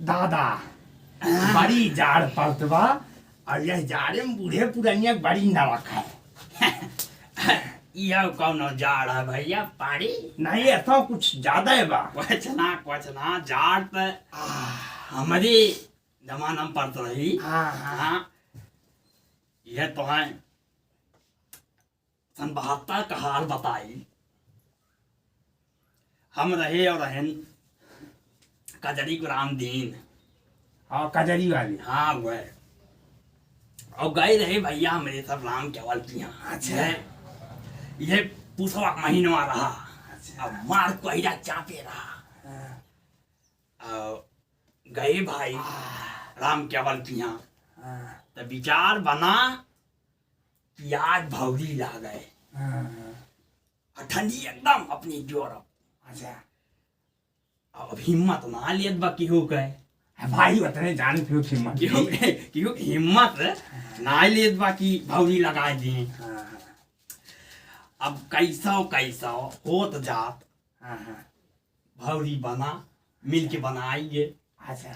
दादा बड़ी जाड़ पड़त बा और यह जाड़े में बूढ़े पुरानिया बड़ी न रखा है। यह कौनो जाड़ है भैया पाड़ी नहीं ऐसा कुछ ज्यादा है बा। कुछ ना जाड़ तो हमारे जमाना में पड़त रही। हाँ यह तो है सन 72 का हाल बताई। हम रहे और रहन कजरी को रामदीन। हाँ कजरी वाली। हाँ वह और गए रहे भैया मेरे सब राम केवल की यहाँ। अच्छा ये पूछवा महीनवा रहा। अब मार कोयरा चापे रहा। गए भाई राम केवल की यहाँ तो विचार बना कि आज भौरी ला गए ठंडी एकदम अपनी जोर। अच्छा अब हिम्मत ना लियत बाकी हो गए भाई उतने जान क्यों हिम्मत क्यों हिम्मत ना लियत बाकी भौरी लगा दिए। अब कैसा होत जात भौरी बना मिल के बनाइए। अच्छा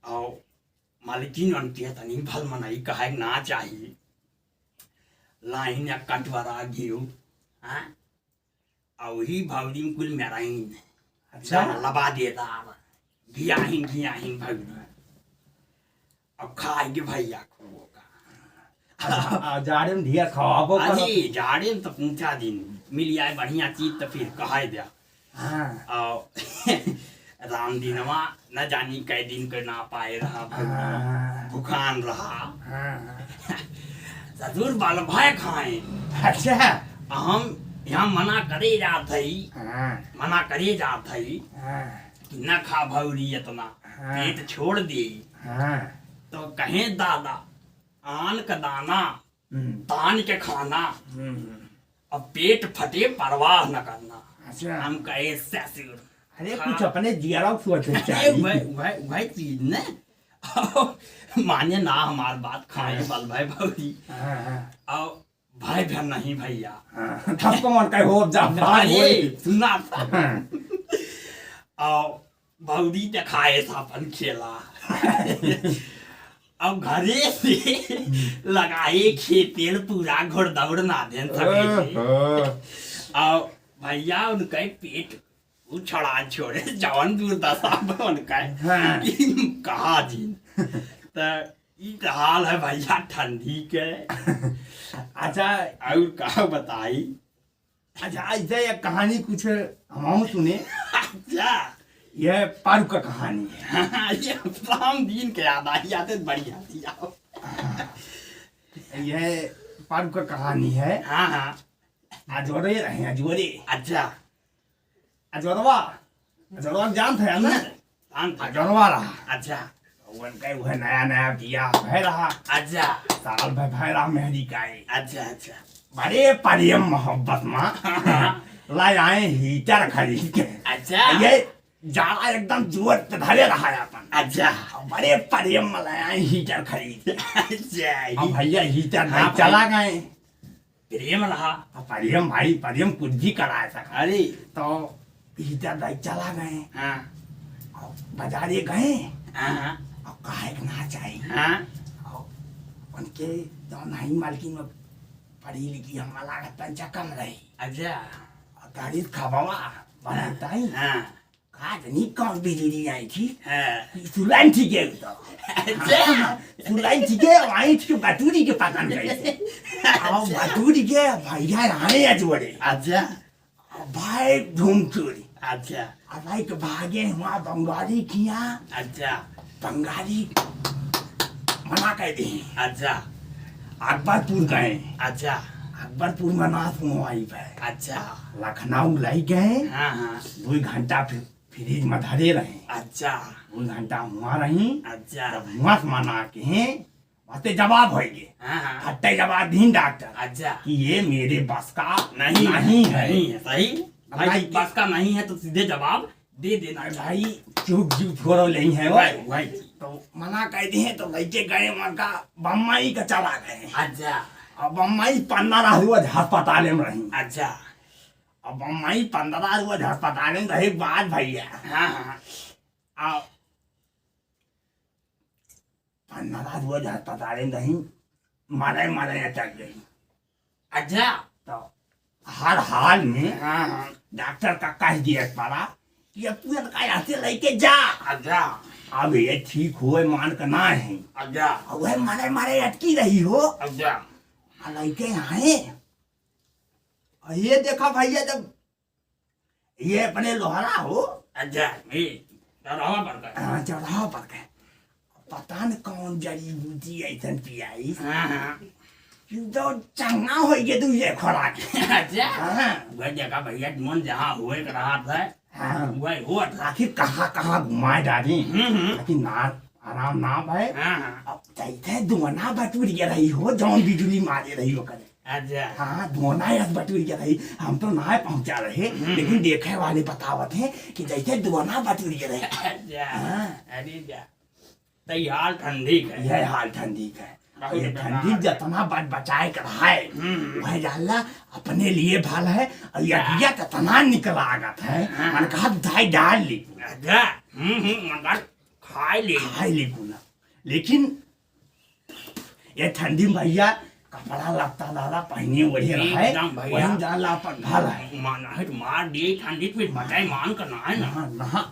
और मालिकिन बनती है तनी भल मनाई कहे ना चाहिए लाइन या कटवरा घियो। हाँ और वही भौरी में कुल मेराइन। अच्छा लबा देता घियाहीन भौरी अब खाएंगे भैया खूबोगा। जाड़े में ढिया खवाबो अरे जाड़े में तो पूछा दिन मिल जाए बढ़िया चीज तो फिर कहा दिया। और राम दिनवा न जानी कै दिन के ना पाए रहा भूखान रहा ससुर बाल भाई खाए। अच्छा हम यहाँ मना करे जात हई कि न खा भौरी इतना पेट छोड़ दे। तो कहे दादा आन का दाना तान के खाना अब पेट फटे परवाह न करना। अच्छा हम कहे ससुर अरे कुछ अपने जियारा सोचना चाहिए। वह चीज ने माने ना हमार बात खाए बल भाई भौरी और भाई बहन नहीं भैया तब कौन कहे हो जा भाई सुना और भौरी दिखाए था अपन खेला। अब घरे से लगाए खेतेल पूरा घोड़दौड़ ना देन सके और भैया उनका पेट उछड़ा छोड़े जवन दूर दशा उनका कहा जी तो हाल है भैया ठंडी के। अच्छा और कहा बताई। अच्छा ऐसे एक कहानी कुछ हम सुने। अच्छा यह पारू का कहानी है। ये राम दिन के याद आई आते बढ़िया थी। यह पारू का कहानी है। हाँ अजोरे रहे अजोरे। अच्छा अजोरवा जान थे ना अजोरवा रहा। अच्छा उनका वह नया बिया भय रहा। अच्छा साल भय रहा मेहंदी का। अच्छा बड़े प्रेम मोहब्बत में लाई आए हीटर खरीद के। अच्छा ये जाड़ा एकदम जोर पे धरे रहा अपन। अच्छा बड़े प्रेम में लाए आए हीटर खरीद। अच्छा भैया हीटर नहीं चला गए। प्रेम रहा प्रेम कुछ भी करा सका। अरे तो हीटर नहीं चला गए। हाँ बाजारे गए हाँ और कहे ना चाहिए। हाँ उनके जो नहीं मालकिन में पढ़ी लिखी हमारा लागत पंचा कम रही। अच्छा गाड़ी खबावा बनाता ही काज नहीं कौन बिजली आई थी। सुलाइन ठीक है तो सुलाइन ठीक है वहीं के बटूरी के पकड़ गए और बटूरी के भैया आए अजोड़े। अच्छा भाई धूम चोरी। अच्छा भाई के भागे हुआ बंगाली किया। अच्छा बंगाली मना कर दी। अच्छा अकबरपुर गए। अच्छा अकबरपुर में ना सुनवाई पे। अच्छा लखनऊ लाई गए। हाँ 2 घंटा फ्रिज में धरे रहे। अच्छा 2 घंटा हुआ रही। अच्छा जब हुआ मना के वते जवाब हो गए। हट्टे जवाब दी डॉक्टर। अच्छा कि ये मेरे बस का नहीं है। सही भाई बस का नहीं है तो सीधे जवाब दे देना। भाई चुप छोड़ो नहीं है भाई तो मना कर दिए तो लड़के गए वहाँ का बम्बई का चला गए। अच्छा अब बम्बई 15 रोज अस्पताल में रही। अच्छा अब बम्बई 15 रोज अस्पताल में रहे बाद भैया। हाँ नाराज हुआ अस्पताल नहीं मारे मारे अटक गई। अच्छा तो हर हाल में हाँ डॉक्टर का कह दिया पारा कि अब तू इनका यहाँ से लेके जा। अच्छा अब ये ठीक हुए मान का ना है। अच्छा वह मारे मारे अटकी रही हो अच्छा लड़के आए। ये देखा भैया जब ये अपने लोहरा हो अच्छा ये चढ़ावा पड़ गया। चढ़ाव पर गए पता न कौन जड़ी बूटी ऐसा पियाई हाँ तो चंगा हो गए तू ये खोराक। अच्छा वह जगह भैया मन जहाँ हुए कर रहा था वह हुआ था। आखिर कहाँ घुमाए डाली लेकिन ना आराम ना भाई। अब जैसे दोना बटूर के रही हो जौन बिजली मारे रही हो करे। अच्छा हाँ दोना बटूर के रही हम तो ना पहुंचा रहे लेकिन देखे वाले बतावत है कि जैसे दोना बटूर के रहे। अच्छा अरे जा तो हाल ठंडी का यह हाल ठंडी का है। ये ठंडी जितना बात बचाए कर है वह जाला अपने लिए भल है और ये कितना निकल आगत है मन कहा धाई डाल ली अच्छा मगर खाई ली पूरा। लेकिन ये ठंडी भैया कपड़ा लगता दादा पहने वही रहा है वही जाला पर भल है माना है मार दिए ठंडी फिर बचाए मान करना है ना ना